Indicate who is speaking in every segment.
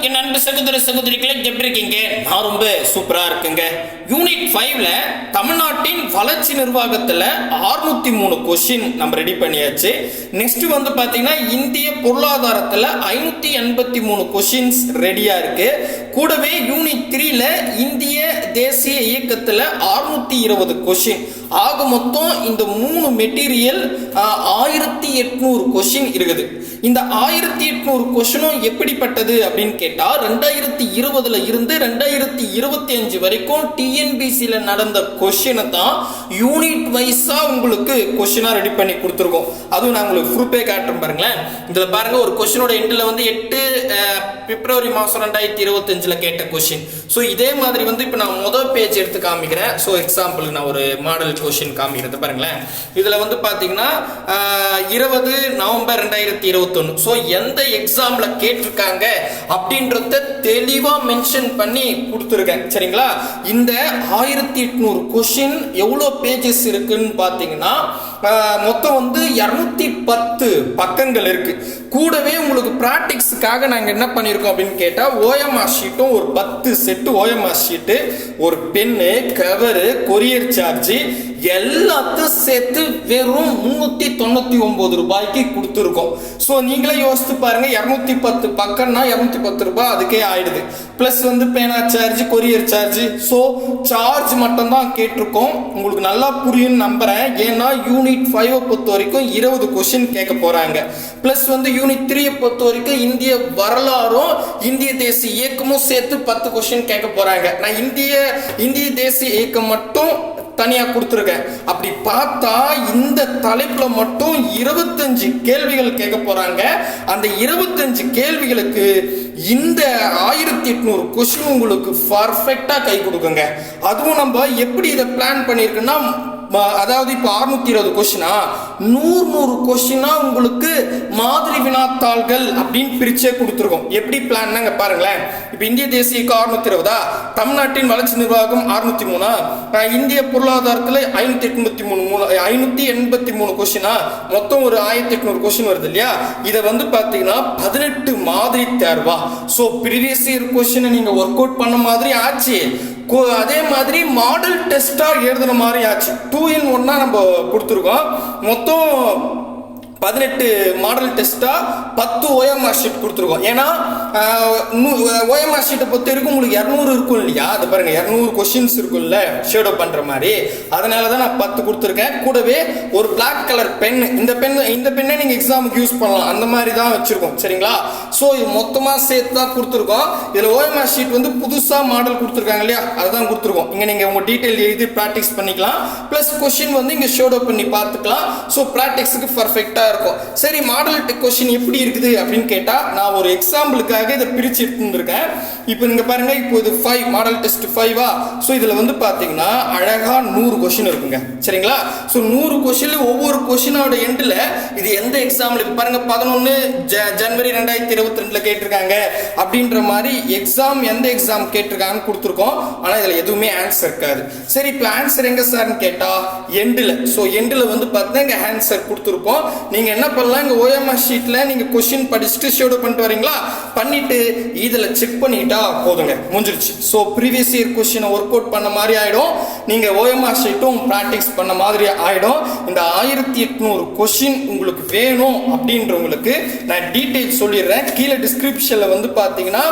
Speaker 1: என் அன்பு சகோதரிகளை எப்படி இருக்கீங்க? நான் ரொம்ப சூப்பரா இருக்குங்க. யூனிட் 5ல தமிழ்நாட்டின் வளர்ச்சி நிர்வாகத்துல 603 கொஸ்டின் நம்ம ரெடி பண்ணியாச்சு. நெக்ஸ்ட் வந்து பாத்தீங்கன்னா இந்திய பொருளாதாரத்துல 583 கொஸ்டின்ஸ் ரெடியா இருக்கு. கூடவே யூனிட் 3ல இந்திய தேசிய இயக்கத்துல 620 கொஸ்டின். ஆக மொத்தம் இந்த 3 மெட்டீரியல் 1800 கொஸ்டின் இருக்குது. இந்த 1800 கொஸ்டினும் எப்படிப்பட்டது அப்படின்னு கேட்டா 2020ல இருந்து 2025 வரைக்கும் டிஎன்பிசில நடந்த கொஸ்டினை தான் யூனிட் வைஸா உங்களுக்கு கொஸ்டினா ரெடி பண்ணி கொடுத்துருக்கோம். அதுவும் நான் உங்களுக்கு ப்ரூஃபே காட்டுறேன் பாருங்களேன். இதுல பாருங்க, ஒரு கொஸ்டினோட எண்ட்ல வந்து 8 பிப்ரவரி மாசம் 2025ல கேட்ட கொஸ்டின். ஸோ இதே மாதிரி வந்து இப்போ நான் முதல் பேஜ் எடுத்து காமிக்கிறேன். ஸோ எக்ஸாம்பிளுக்கு நான் ஒரு மாடல் கொஸ்டின் காமிக்கிறது பாருங்களேன். இதுல வந்து பாத்தீங்கன்னா 20 நவம்பர் 2021. ஸோ எந்த எக்ஸாம்ல கேட்டிருக்காங்க அப்படின்றத தெளிவா மென்ஷன் பண்ணி கொடுத்துருக்கேன். சரிங்களா? இந்த 1800 கொஸ்டின் எவ்வளோ பேஜஸ் இருக்குன்னு பாத்தீங்கன்னா மொத்தம் வந்து 210 பக்கங்கள் இருக்கு. கூடவே உங்களுக்கு பிராக்டிக்ஸுக்காக நாங்க என்ன பண்ணிருக்கோம் அப்படின்னு கேட்டா ஓஎம்ஆர் ஷீட்டும் ஒரு 10 செட்டு ஓஎம்ஆர் ஷீட்டு, ஒரு பென்னு, கவரு, கொரியர் சார்ஜ் எல்லாத்தையும் சேர்த்து வெறும் 399 ரூபாய்க்கு கொடுத்துருக்கோம். ஸோ நீங்களே யோசித்து பாருங்க, 210 பக்கம்னா 210 ரூபாய் அதுக்கே ஆயிடுது. பிளஸ் வந்து பேனா charge, courier charge. So charge மட்டும் தான் கேட்டிருக்கோம். உங்களுக்கு நல்லா புரியும் நம்புறேன். ஏன்னா யூனிட் 5 பொறுத்த வரைக்கும் 20 கொஸ்டின் கேட்க போறாங்க. பிளஸ் வந்து யூனிட் 3 பொறுத்த வரைக்கும் இந்திய வரலாறும் இந்திய தேசிய இயக்கமும் சேர்த்து 10 கொஸ்டின் கேட்க போறாங்க. நான் இந்திய தேசிய இயக்கம் மட்டும் தனியா கொடுத்துருக்கேன். அப்படி பார்த்தா இந்த தலைப்புல மட்டும் 25 கேள்விகள் கேட்க போறாங்க. அந்த 25 கேள்விகளுக்கு இந்த 1800 கொஸ்டின் உங்களுக்கு பர்ஃபெக்டா கை கொடுக்குங்க. அதுவும் நம்ம எப்படி இதை பிளான் பண்ணிருக்கோம்னா, அதாவது இப்போ 620 கொஸ்டினா 100 கொஸ்டினா உங்களுக்கு மாதிரி வினாத்தாள்கள் அப்படின்னு பிரிச்சே கொடுத்துருக்கோம். எப்படி பிளான்னாங்க பாருங்களேன். இப்போ இந்திய தேசிய 620, தமிழ்நாட்டின் வளர்ச்சி நிர்வாகம் 603, இந்திய பொருளாதாரத்தில் 583 கொஸ்டினா மொத்தம் ஒரு 1800 கொஸ்டின் வருது இல்லையா? இதை வந்து பார்த்தீங்கன்னா 18 மாதிரி தேர்வா. ஸோ ப்ரீவியஸ் இயர் கொஸ்டினை நீங்க ஒர்க் அவுட் பண்ண மாதிரி ஆச்சு. அதே மாதிரி மாடல் டெஸ்டா எழுதுன மாதிரி ஆச்சு. 2 in 1 நம்ம கொடுத்துருக்கோம். மொத்தம் 18 மாடல் டெஸ்டா 10 ஓஎம்ஆர் ஷீட் கொடுத்துருக்கோம். ஏன்னா ஓஎம்ஆர் ஷீட்டை பொறுத்த வரைக்கும் உங்களுக்கு 200 இருக்கும் இல்லையா? அது பாருங்க, 200 கொஸ்டின்ஸ் இருக்கும்ல ஷேடோ பண்ற மாதிரி. அதனால தான் நான் 10 கொடுத்துருக்கேன். கூடவே ஒரு பிளாக் கலர் பென். இந்த பெண்ணை நீங்க எக்ஸாமுக்கு யூஸ் பண்ணலாம். அந்த மாதிரி தான் வச்சிருக்கோம். சரிங்களா? ஸோ இது மொத்தமா சேர்த்து தான் கொடுத்துருக்கோம். இதுல ஓஎம்ஆர் ஷீட் வந்து புதுசா மாடல் கொடுத்துருக்காங்க இல்லையா? அதுதான் கொடுத்துருக்கோம். இங்க நீங்க உங்க டீடைல் எழுதி பிராக்டிஸ் பண்ணிக்கலாம். பிளஸ் கொஸ்டின் வந்து இங்க ஷேடோ பண்ணி பார்த்துக்கலாம். ஸோ பிராக்டிக்ஸுக்கு பர்ஃபெக்டா இருக்கும். சரி, மாடல் கொஸ்டின் எப்படி இருக்குது அப்படின்னு கேட்டா நான் ஒரு எக்ஸாம்பிளுக்காக இதை பிரிச்சு எடுத்துருக்கேன். இப்போ நீங்க பாருங்க, இப்போ இது 5 மாடல் டெஸ்ட் 5. ஸோ இதுல வந்து பாத்தீங்கன்னா அழகா 100 கொஸ்டின் இருக்குங்க. சரிங்களா? ஸோ 100 கொஸ்டின்ல ஒவ்வொரு கொஸ்டினோட எண்ட்ல இது எந்த எக்ஸாம்ல பாருங்க 11 ஜனவரி 2022 கேட்டிருக்காங்க அப்படின்ற மாதிரி எக்ஸாம் எந்த எக்ஸாம் கேட்டிருக்காங்கன்னு கொடுத்துருக்கோம். ஆனா இதுல எதுவுமே ஆன்சர் இருக்காது. சரி, இப்போ ஆன்சர் எங்க சார்னு கேட்டா எண்ட்ல. ஸோ எண்ட்ல வந்து பார்த்தா இங்க ஆன்சர் கொடுத்துருக்கோம். நீங்க என்ன பண்ணலாம், இங்க ஓஎம்ஆர் ஷீட்ல நீங்க கொஸ்டின் படிச்சுட்டு ஷேடோ பண்ணிட்டு வரீங்களா, பண்ணிட்டு இதுல செக் பண்ணிட்டா போதுங்க, முடிஞ்சிருச்சு. ஸோ ப்ரீவியஸ் இயர் கொஸ்டினை ஒர்க் அவுட் பண்ண மாதிரி ஆயிடும். நீங்க ஓஎம்ஆர் ஷீட்டும் பிராக்டிஸ் பண்ண மாதிரி ஆயிடும். இந்த 1800 கொஸ்டின் உங்களுக்கு வேணும் அப்படின்றவங்களுக்கு நான் டீடைல் சொல்லிடுறேன். கீழே டிஸ்கிரிப்ஷன்ல வந்து பாத்தீங்கன்னா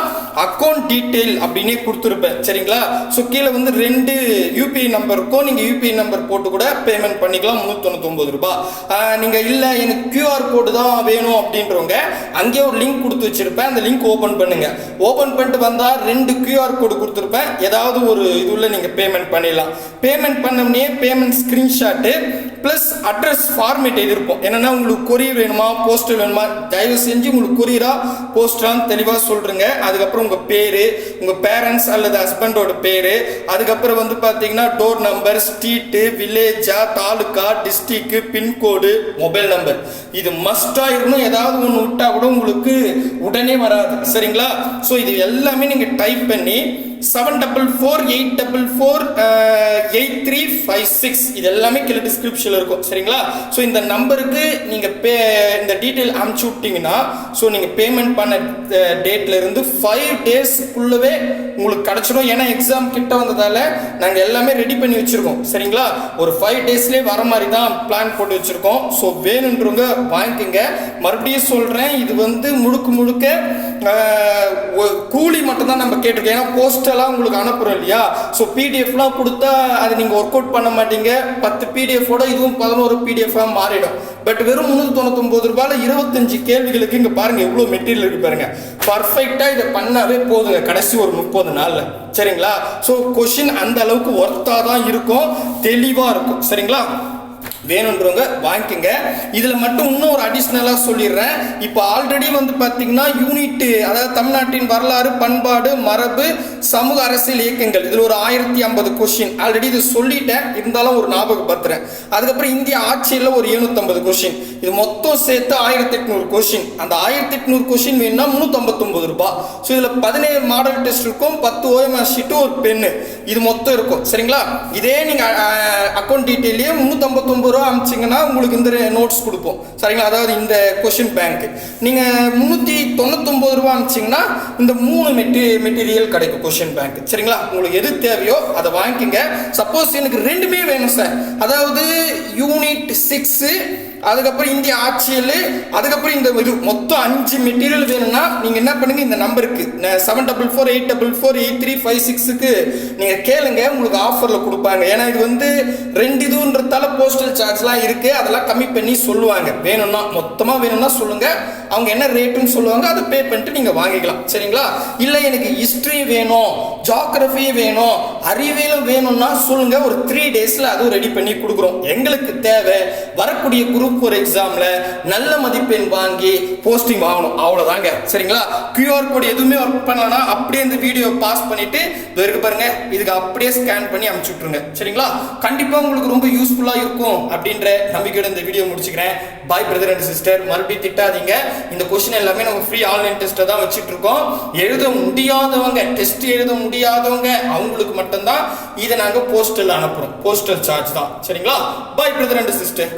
Speaker 1: அக்கௌண்ட் டீடைல் அப்படின்னே கொடுத்துருப்பேன். சரிங்களா? ஸோ கீழே வந்து 2 யூபிஐ நம்பர் இருக்கும். நீங்க யூபிஐ நம்பர் போட்டு கூட பேமெண்ட் பண்ணிக்கலாம். 399 ரூபாய். நீங்க இல்ல எனக்கு QR கோடு தான் வேணும் அப்படின்றவங்க அங்கே ஒரு லிங்க் கொடுத்து வச்சிருப்பேன். அந்த லிங்க் ஓபன் பண்ணுங்க. ஓபன் பண்ணிட்டு வந்தா 2 QR கோடு கொடுத்துருப்பேன். ஏதாவது ஒரு இதுல நீங்க பேமெண்ட் பண்ணிடலாம். பேமெண்ட் பண்ணோம்னே payment screenshot plus address format எதிர்ப்போம். என்னன்னா உங்களுக்கு கொரியர் வேணுமா, போஸ்டல் வேணுமா, தயவு செஞ்சு உங்களுக்கு கொரியரா போஸ்டான்னு தெளிவா சொல்றீங்க. அதுக்கப்புறம் உங்க பேரு, உங்க பேரண்ட்ஸ் அல்லது ஹஸ்பண்டோட பேரு, அதுக்கப்புறம் வந்து பாத்தீங்கன்னா டோர் நம்பர், ஸ்ட்ரீட், வில்லேஜா, taluka, district, pincode, mobile number. இது மஸ்டா இருக்கணும். ஏதாவது ஒன்று விட்டா கூட உங்களுக்கு உடனே வராது. சரிங்களா? ஸோ இது எல்லாமே நீங்க டைப் பண்ணி 7448448356 இது எல்லாமே கீழே டிஸ்கிரிப்ஷன்ல இருக்கும் சரிங்களா. ஸோ இந்த நம்பருக்கு நீங்க இந்த டீட்டெயில் அனுப்பிச்சு விட்டீங்கன்னா ஸோ நீங்க பேமெண்ட் பண்ண டேட்ல இருந்து 5 டேஸ்க்குள்ளவே உங்களுக்கு கிடைச்சிடும். ஏன்னா எக்ஸாம் கிட்ட வந்ததால நாங்க எல்லாமே ரெடி பண்ணி வச்சிருக்கோம் சரிங்களா. ஒரு 5 டேஸ்லயே வர மாதிரி தான் பிளான் போட்டு வச்சிருக்கோம். ஸோ வேணுன்றவங்க வாங்கிக்கோங்க. மறுபடியும் சொல்றேன், இது வந்து முழுக்க கூலி மட்டும் தான் நம்ம கேட்டிருக்கோம். ஏன்னா போஸ்டெல்லாம் உங்களுக்கு அனுப்புறோம் இல்லையா. ஸோ பிடிஎஃப்லாம் கொடுத்தா அதை நீங்க ஒர்க் அவுட் பண்ண மாட்டீங்க. 10 பிடிஎஃபோட இதுவும் 11 பிடிஎஃப் மாறிடும். பட் வெறும் 399 ரூபாயில 25 கேள்விகளுக்கு இங்க பாருங்க எவ்வளவு மெட்டீரியல் இருக்கு பாருங்க. பர்ஃபெக்டா இதை பண்ணாவே போதுங்க கடைசி ஒரு 30 நாள்ல சரிங்களா. ஸோ கொஸ்டின் அந்த அளவுக்கு ஒர்த்தா தான் இருக்கும், தெளிவா இருக்கும் சரிங்களா. வேணுன்றவங்க வாங்கிக்கங்க. இதுல மட்டும் இன்னும் ஒரு அடிஷ்னலா சொல்லிடுறேன். இப்போ ஆல்ரெடி வந்து பாத்தீங்கன்னா யூனிட், அதாவது தமிழ்நாட்டின் வரலாறு, பண்பாடு, மரபு, சமூக அரசியல் இயக்கங்கள், இதுல ஒரு 1050 கொஸ்டின் ஆல்ரெடி இது சொல்லிட்டேன், இருந்தாலும் ஒரு ஞாபகப்படுத்துறேன். அதுக்கப்புறம் இந்திய ஆட்சியில் ஒரு 750 கொஸ்டின், இது மொத்தம் சேர்த்து 1800 கொஸ்டின். அந்த 1800 கொஸ்டின் வேணும்னா 359 ரூபாய். ஸோ இதுல 17 மாடல் டெஸ்ட் இருக்கும், 10 ஓஎம்ஆர் ஷீட்டு, ஒரு பென்னு, இது மொத்தம் இருக்கும் சரிங்களா. இதே நீங்க அக்கௌண்ட் டீட்டெயிலே 359 ரூபா அனுப்பிச்சிங்கன்னா உங்களுக்கு இந்த நோட்ஸ் கொடுப்போம் சரிங்களா. அதாவது இந்த கொஸ்டின் பேங்க் நீங்க 399 ரூபா அனுப்பிச்சிங்கன்னா இந்த 3 மெட்டீரியல் கிடைக்கும் கொஸ்டின் பேங்க் சரிங்களா. உங்களுக்கு எது தேவையோ அதை வாங்கிக்கங்க. சப்போஸ் எனக்கு ரெண்டுமே வேணும் சார், அதாவது யூனிட் 6 அதுக்கப்புறம் இந்திய ஆட்சியல் அதுக்கப்புறம் இந்த இது மொத்தம் 5 மெட்டீரியல் வேணும்னா நீங்க என்ன பண்ணுங்க, இந்த நம்பருக்கு 7448448356க்கு நீங்க கேளுங்க, உங்களுக்கு ஆஃபர்ல கொடுப்பாங்க. ஏன்னா இது வந்து 2 இதுன்றதால போஸ்டல் சார்ஜ்லாம் இருக்கு, அதெல்லாம் கம்மி பண்ணி சொல்லுவாங்க. வேணும்னா மொத்தமா வேணும்னா சொல்லுங்க, அவங்க என்ன ரேட்டுன்னு சொல்லுவாங்க, அதை பே பண்ணிட்டு நீங்க வாங்கிக்கலாம் சரிங்களா. இல்ல எனக்கு ஹிஸ்டரி வேணும், ஜியோகிராஃபி வேணும், அறிவியலும் வேணும்னா சொல்லுங்க, ஒரு 3 டேஸ்ல அதுவும் ரெடி பண்ணி கொடுக்குறோம். எங்களுக்கு தேவை வரக்கூடிய குரூப் ஒரு எக்ஸாம்ல நல்ல மதிப்பெண் வாங்கி போஸ்டிங் வாங்கணும், அவ்வளவுதாங்க சரிங்களா. QR கோட் எதுவுமே ஒர்க் பண்ணலனா அப்படியே இந்த வீடியோ பாஸ் பண்ணிட்டு இது இருக்கு பாருங்க, இதுக்கு அப்படியே ஸ்கேன் பண்ணி அனுப்பிச்சு விட்டுருங்க சரிங்களா. கண்டிப்பா உங்களுக்கு ரொம்ப யூஸ்ஃபுல்லா இருக்கும் அப்படின்ற நம்பிக்கையோட இந்த வீடியோ முடிச்சுக்கிறேன். பாய் பிரதர் அண்ட் சிஸ்டர், மறுபடியும் திட்டாதீங்க. இந்த கொஸ்டின் எல்லாமே நம்ம ஃப்ரீ ஆன்லைன் டெஸ்ட்டை தான் வச்சுட்டு இருக்கோம். எழுத முடியாதவங்க, டெஸ்ட் எழுத முடியாதவங்க அவங்களுக்கு மட்டும்தான் இதை நாங்கள் போஸ்டல் அனுப்புறோம், போஸ்டல் சார்ஜ் தான் சரிங்களா. பாய் பிரதர் அண்ட் சிஸ்டர்.